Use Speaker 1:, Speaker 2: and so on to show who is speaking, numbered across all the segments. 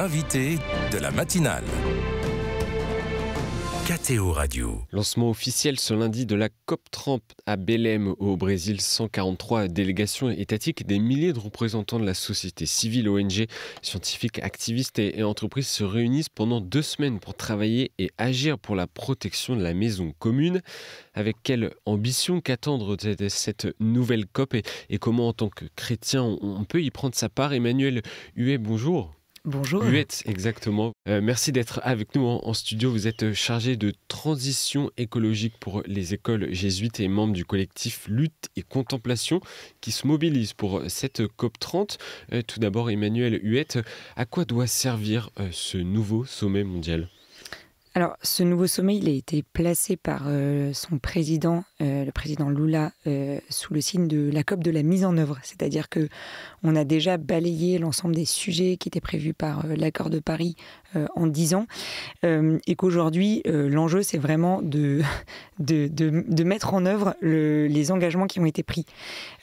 Speaker 1: l'invité de la matinale. KTO Radio.
Speaker 2: Lancement officiel ce lundi de la COP30 à Belém au Brésil. 143 délégations étatiques et des milliers de représentants de la société civile, ONG, scientifiques, activistes et entreprises se réunissent pendant 2 semaines pour travailler et agir pour la protection de la maison commune. Avec quelle ambition, qu'attendre de cette nouvelle COP et comment en tant que chrétien on peut y prendre sa part? Emmanuel Huet, bonjour.
Speaker 3: Bonjour.
Speaker 2: Huette, exactement. Merci d'être avec nous en studio. Vous êtes chargé de transition écologique pour les écoles jésuites et membre du collectif Lutte et Contemplation qui se mobilise pour cette COP30. Tout d'abord, Emmanuel Huette, à quoi doit servir ce nouveau sommet mondial ?
Speaker 3: Alors, ce nouveau sommet, il a été placé par son président, le président Lula, sous le signe de la COP de la mise en œuvre. C'est-à-dire que on a déjà balayé l'ensemble des sujets qui étaient prévus par l'accord de Paris en 10 ans, et qu'aujourd'hui, l'enjeu, c'est vraiment de mettre en œuvre les engagements qui ont été pris.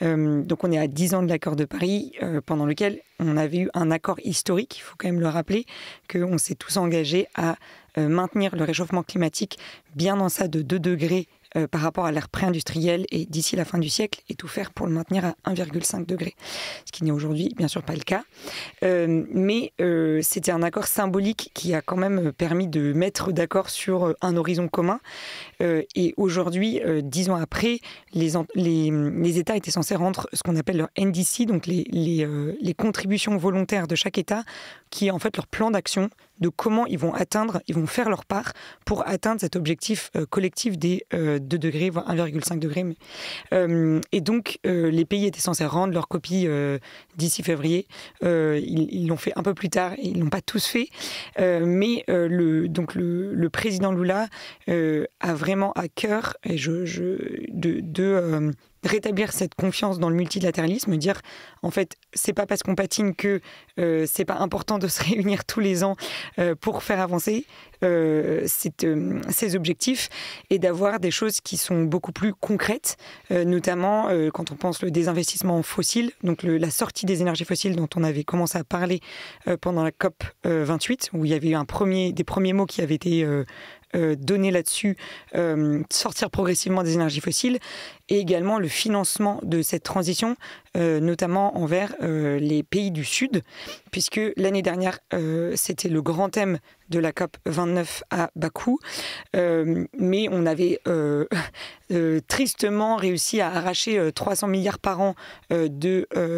Speaker 3: Donc, on est à 10 ans de l'accord de Paris, pendant lequel on avait eu un accord historique, il faut quand même le rappeler, qu'on s'est tous engagés à maintenir le réchauffement climatique bien en deçà de 2 degrés par rapport à l'ère pré-industrielle et d'ici la fin du siècle, et tout faire pour le maintenir à 1,5 degré. Ce qui n'est aujourd'hui bien sûr pas le cas. Mais c'était un accord symbolique qui a quand même permis de mettre d'accord sur un horizon commun. Et aujourd'hui, 10 ans après, les États étaient censés rendre ce qu'on appelle leur NDC, donc les contributions volontaires de chaque État, qui est en fait leur plan d'action de comment ils vont faire leur part pour atteindre cet objectif collectif des 2 degrés, voire 1,5 degré. Et donc, les pays étaient censés rendre leur copie d'ici février. Ils l'ont fait un peu plus tard et ils ne l'ont pas tous fait. Mais le président Lula a vraiment à cœur de rétablir cette confiance dans le multilatéralisme, dire en fait c'est pas parce qu'on patine que c'est pas important de se réunir tous les ans pour faire avancer ces objectifs et d'avoir des choses qui sont beaucoup plus concrètes, notamment quand on pense le désinvestissement fossile, donc la sortie des énergies fossiles dont on avait commencé à parler pendant la COP 28, où il y avait eu des premiers mots qui avaient été donner là-dessus, sortir progressivement des énergies fossiles, et également le financement de cette transition, notamment envers les pays du Sud, puisque l'année dernière, c'était le grand thème de la COP 29 à Bakou, mais on avait tristement réussi à arracher 300 milliards par an d'aide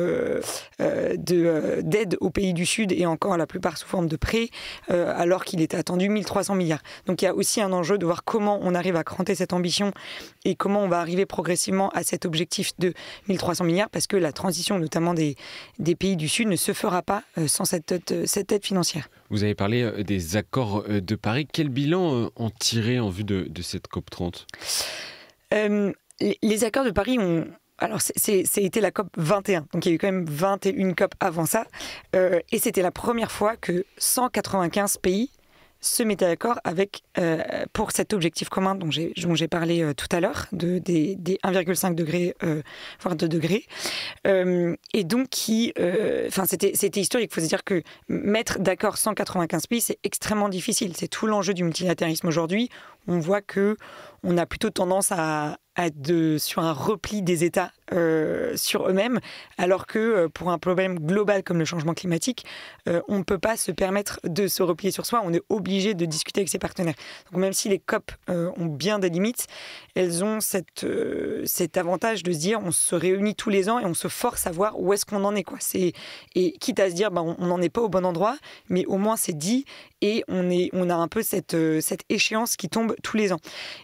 Speaker 3: aux pays du Sud, et encore la plupart sous forme de prêts, alors qu'il était attendu 1300 milliards. Donc il y a aussi un enjeu de voir comment on arrive à cranter cette ambition et comment on va arriver progressivement à cet objectif de 1300 milliards, parce que la transition notamment des pays du Sud ne se fera pas sans cette aide financière.
Speaker 2: Vous avez parlé des accords de Paris. Quel bilan en tirer en vue de cette COP30 ?
Speaker 3: Les accords de Paris ont... Alors, c'était la COP 21, donc il y a eu quand même 21 COP avant ça, et c'était la première fois que 195 pays se mettaient d'accord pour cet objectif commun dont j'ai parlé tout à l'heure, des 1,5 degrés, voire 2 degrés. Et donc, c'était historique. Il faut se dire que mettre d'accord 195 pays, c'est extrêmement difficile. C'est tout l'enjeu du multilatéralisme aujourd'hui. On voit qu'on a plutôt tendance à être sur un repli des États sur eux-mêmes, alors que pour un problème global comme le changement climatique, on ne peut pas se permettre de se replier sur soi, on est obligé de discuter avec ses partenaires. Donc même si les COP ont bien des limites, elles ont cet avantage de se dire on se réunit tous les ans et on se force à voir où est-ce qu'on en est, quoi. Et quitte à se dire on n'en est pas au bon endroit, mais au moins c'est dit, et on a un peu cette échéance qui tombe tous les ans.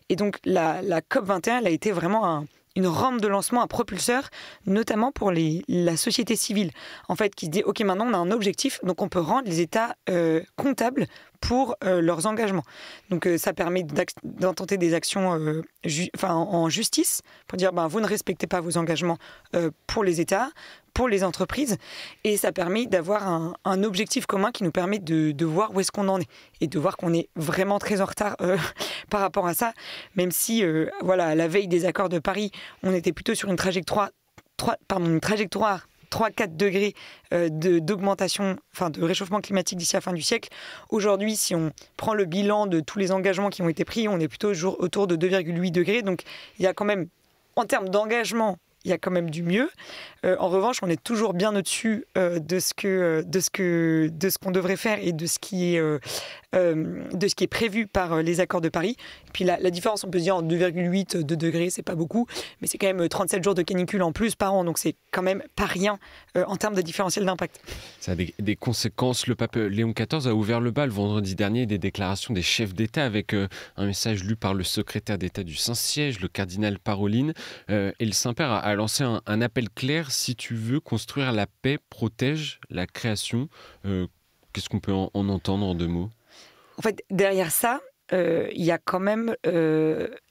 Speaker 3: Et donc la COP 21, elle a été vraiment une rampe de lancement, un propulseur, notamment pour la société civile, en fait, qui se dit ok, maintenant on a un objectif, donc on peut rendre les États comptables pour leurs engagements. Donc ça permet d'intenter des actions en justice, pour dire vous ne respectez pas vos engagements pour les États, pour les entreprises, et ça permet d'avoir un objectif commun qui nous permet de voir où est-ce qu'on en est, et de voir qu'on est vraiment très en retard par rapport à ça, même si, à la veille des accords de Paris, on était plutôt sur une trajectoire 3-4 degrés d'augmentation, enfin de réchauffement climatique d'ici à la fin du siècle. Aujourd'hui, si on prend le bilan de tous les engagements qui ont été pris, on est plutôt autour de 2,8 degrés. Donc il y a quand même, en termes d'engagement, il y a quand même du mieux. En revanche, on est toujours bien au-dessus de ce qu'on devrait faire et de ce qui est prévu par les accords de Paris. Et puis la différence, on peut se dire en 2,8 degrés, c'est pas beaucoup, mais c'est quand même 37 jours de canicule en plus par an, donc c'est quand même pas rien en termes de différentiel d'impact.
Speaker 2: Ça a des conséquences. Le pape Léon XIV a ouvert le bal vendredi dernier des déclarations des chefs d'État avec un message lu par le secrétaire d'État du Saint-Siège, le cardinal Parolin. Et le Saint-Père a lancé un appel clair: si tu veux construire la paix, protège la création. Qu'est-ce qu'on peut en entendre en 2 mots?
Speaker 3: En fait, derrière ça, il y a quand même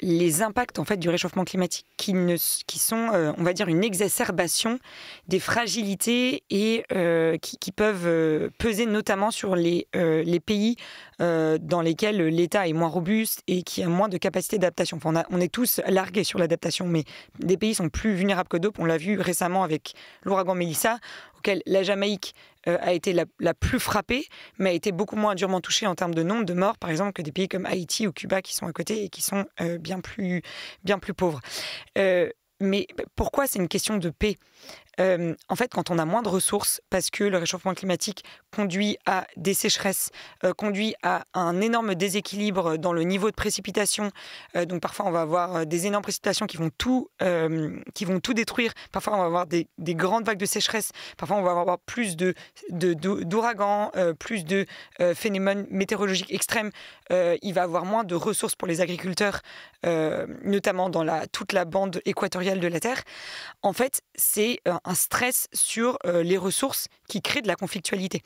Speaker 3: les impacts en fait, du réchauffement climatique qui sont, on va dire, une exacerbation des fragilités et qui peuvent peser notamment sur les pays dans lesquels l'État est moins robuste et qui a moins de capacité d'adaptation. Enfin, on est tous largués sur l'adaptation, mais des pays sont plus vulnérables que d'autres. On l'a vu récemment avec l'ouragan Mélissa, auquel la Jamaïque a été la plus frappée, mais a été beaucoup moins durement touchée en termes de nombre de morts, par exemple, que des pays comme Haïti ou Cuba qui sont à côté et qui sont bien plus pauvres. Mais pourquoi c'est une question de paix ? En fait, quand on a moins de ressources, parce que le réchauffement climatique conduit à des sécheresses, conduit à un énorme déséquilibre dans le niveau de précipitation. Donc parfois, on va avoir des énormes précipitations qui vont tout détruire. Parfois, on va avoir des grandes vagues de sécheresse. Parfois, on va avoir plus d'ouragans, plus de phénomènes météorologiques extrêmes. Il va y avoir moins de ressources pour les agriculteurs, notamment dans toute la bande équatoriale de la Terre. En fait, c'est un stress sur les ressources qui crée de la conflictualité.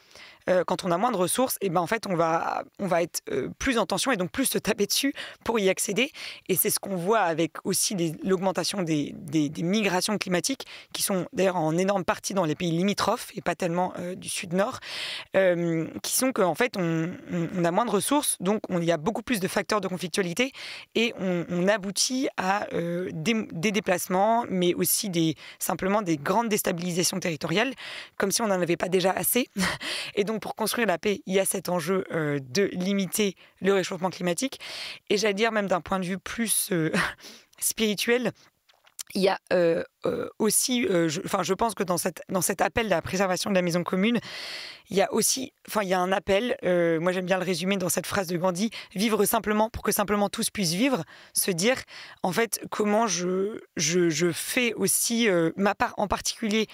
Speaker 3: Quand on a moins de ressources, et ben en fait, on va être plus en tension et donc plus se taper dessus pour y accéder. Et c'est ce qu'on voit avec aussi l'augmentation des migrations climatiques, qui sont d'ailleurs en énorme partie dans les pays limitrophes et pas tellement du sud-nord, qui sont qu'en fait, on a moins de ressources, donc il y a beaucoup plus de facteurs de conflictualité et on aboutit à des déplacements, mais aussi simplement des grandes déstabilisations territoriales, comme si on n'en avait pas déjà assez. Et donc, pour construire la paix, il y a cet enjeu de limiter le réchauffement climatique. Et j'allais dire, même d'un point de vue plus spirituel, il y a aussi, je pense que dans cet appel de la préservation de la maison commune, il y a un appel, moi j'aime bien le résumer dans cette phrase de Gandhi: vivre simplement pour que simplement tous puissent vivre, se dire en fait comment je fais aussi ma part, en particulier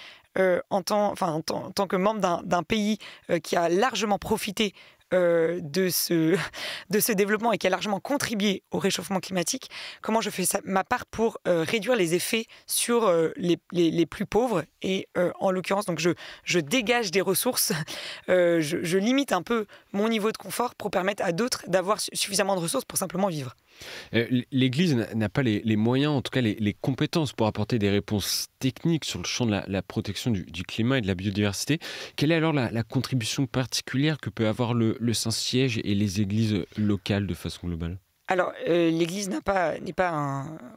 Speaker 3: en tant que membre d'un pays qui a largement profité de ce développement et qui a largement contribué au réchauffement climatique, comment je fais ma part pour réduire les effets sur les plus pauvres. Et en l'occurrence, donc je dégage des ressources, je limite un peu mon niveau de confort pour permettre à d'autres d'avoir suffisamment de ressources pour simplement vivre.
Speaker 2: L'Église n'a pas les moyens, en tout cas les compétences pour apporter des réponses techniques sur le champ de la protection du climat et de la biodiversité. Quelle est alors la contribution particulière que peut avoir le Saint-Siège et les églises locales de façon globale ?
Speaker 3: Alors, l'Église n'a pas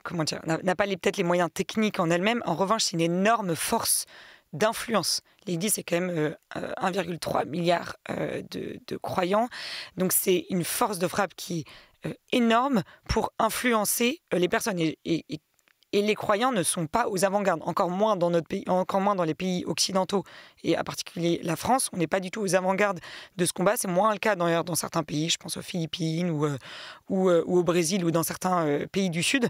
Speaker 3: peut-être les moyens techniques en elle-même. En revanche, c'est une énorme force d'influence. L'Église, c'est quand même 1,3 milliard de croyants. Donc, c'est une force de frappe qui est énorme pour influencer les personnes. Et les croyants ne sont pas aux avant-gardes, encore moins dans notre pays, encore moins dans les pays occidentaux, et en particulier la France. On n'est pas du tout aux avant-gardes de ce combat. C'est moins le cas dans certains pays, je pense aux Philippines ou au Brésil ou dans certains pays du Sud.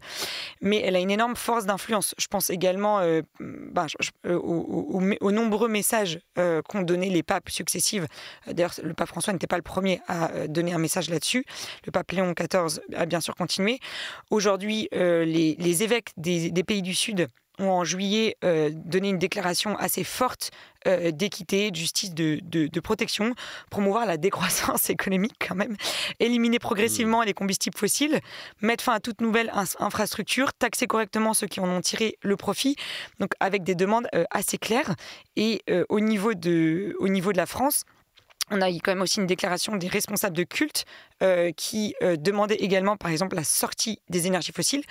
Speaker 3: Mais elle a une énorme force d'influence. Je pense également aux nombreux messages qu'ont donnés les papes successifs. D'ailleurs, le pape François n'était pas le premier à donner un message là-dessus. Le pape Léon XIV a bien sûr continué. Aujourd'hui, les évêques des pays du Sud ont en juillet donné une déclaration assez forte d'équité, de justice, de protection, promouvoir la décroissance économique quand même, éliminer progressivement les combustibles fossiles, mettre fin à toute nouvelle infrastructure, taxer correctement ceux qui en ont tiré le profit, donc avec des demandes assez claires. Et au niveau de la France, On a eu quand même aussi une déclaration des responsables de culte qui demandaient également, par exemple, la sortie des énergies fossiles,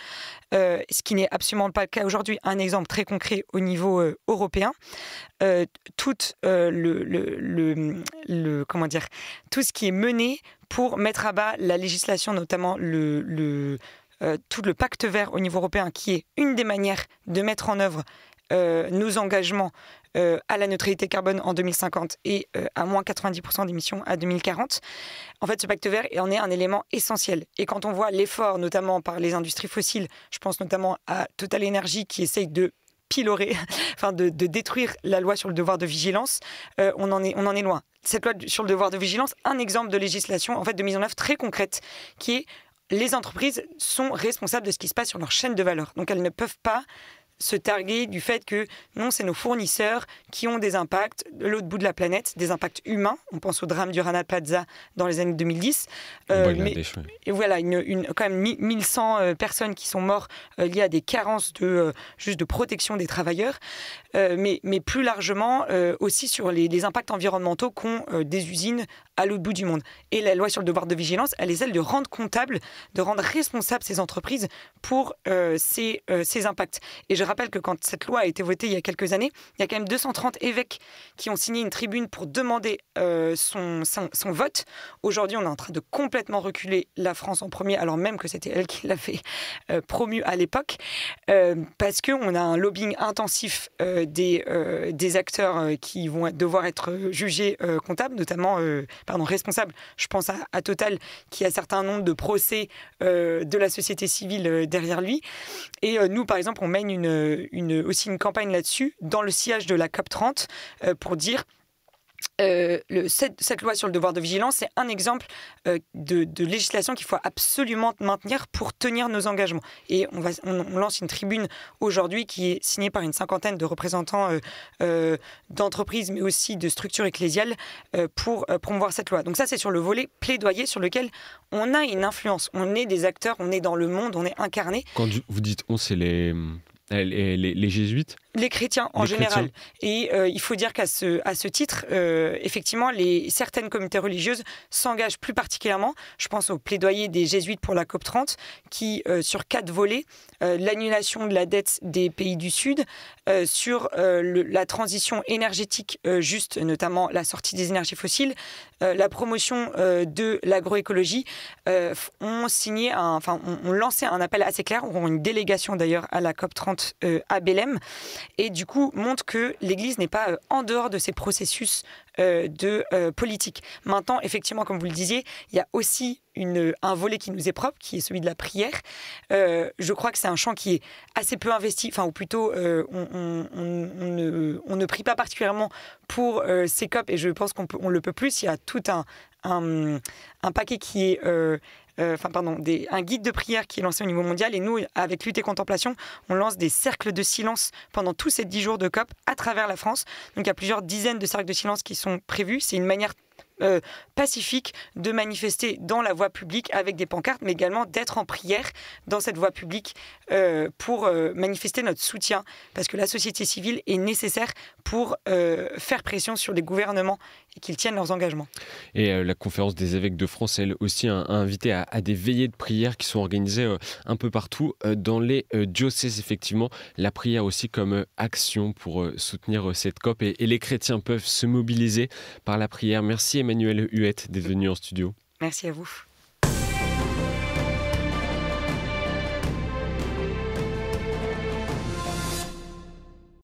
Speaker 3: ce qui n'est absolument pas le cas aujourd'hui. Un exemple très concret au niveau européen, tout tout ce qui est mené pour mettre à bas la législation, notamment tout le pacte vert au niveau européen, qui est une des manières de mettre en œuvre nos engagements à la neutralité carbone en 2050 et à moins 90% d'émissions à 2040. En fait, ce pacte vert en est un élément essentiel. Et quand on voit l'effort, notamment par les industries fossiles, je pense notamment à Total Energy qui essaye de pilorer, de détruire la loi sur le devoir de vigilance, on en est loin. Cette loi sur le devoir de vigilance, un exemple de législation, en fait, de mise en œuvre très concrète, qui est les entreprises sont responsables de ce qui se passe sur leur chaîne de valeur. Donc, elles ne peuvent pas se targuer du fait que non, c'est nos fournisseurs qui ont des impacts de l'autre bout de la planète, des impacts humains. On pense au drame du Rana Plaza dans les années 2010. Et voilà, quand même 1100 personnes qui sont mortes liées à des carences juste de protection des travailleurs. Mais plus largement aussi sur les impacts environnementaux qu'ont des usines à l'autre bout du monde. Et la loi sur le devoir de vigilance, elle est celle de rendre comptable, de rendre responsables ces entreprises pour ces impacts. Et je rappelle que quand cette loi a été votée il y a quelques années, il y a quand même 230 évêques qui ont signé une tribune pour demander son vote. Aujourd'hui, on est en train de complètement reculer la France en premier, alors même que c'était elle qui l'avait promu à l'époque, parce qu'on a un lobbying intensif des acteurs qui vont devoir être jugés comptables, notamment responsables. Je pense à Total, qui a un certain nombre de procès de la société civile derrière lui. Et nous, par exemple, on mène aussi une campagne là-dessus, dans le sillage de la COP30, pour dire cette loi sur le devoir de vigilance, c'est un exemple de législation qu'il faut absolument maintenir pour tenir nos engagements. Et on lance une tribune aujourd'hui qui est signée par une cinquantaine de représentants d'entreprises, mais aussi de structures ecclésiales pour promouvoir cette loi. Donc ça, c'est sur le volet plaidoyer sur lequel on a une influence. On est des acteurs, on est dans le monde, on est incarné.
Speaker 2: Quand vous dites on, c'est les jésuites ?
Speaker 3: Les chrétiens en général. Et il faut dire qu'à ce titre, effectivement, certaines communautés religieuses s'engagent plus particulièrement. Je pense au plaidoyer des jésuites pour la COP30, qui, sur 4 volets, l'annulation de la dette des pays du Sud, sur la transition énergétique juste, notamment la sortie des énergies fossiles, la promotion de l'agroécologie, ont lancé un appel assez clair, ont une délégation d'ailleurs à la COP30 à Belém, et du coup montre que l'Église n'est pas en dehors de ces processus de politique. Maintenant, effectivement, comme vous le disiez, il y a aussi un volet qui nous est propre, qui est celui de la prière. Je crois que c'est un champ qui est assez peu investi, ou plutôt on ne prie pas particulièrement pour ces COP, et je pense qu'on le peut plus. Il y a tout un paquet qui est... un guide de prière qui est lancé au niveau mondial, et nous, avec Lutte et Contemplation, on lance des cercles de silence pendant tous ces 10 jours de COP à travers la France. Donc il y a plusieurs dizaines de cercles de silence qui sont prévus. C'est une manière pacifique de manifester dans la voie publique avec des pancartes, mais également d'être en prière dans cette voie publique pour manifester notre soutien, parce que la société civile est nécessaire pour faire pression sur les gouvernements et qu'ils tiennent leurs engagements.
Speaker 2: Et la conférence des évêques de France, elle aussi, a invité à des veillées de prière qui sont organisées un peu partout dans les diocèses. Effectivement, la prière aussi comme action pour soutenir cette COP, et les chrétiens peuvent se mobiliser par la prière. Merci Emmanuelle Huette d'être venue en studio.
Speaker 3: Merci à vous.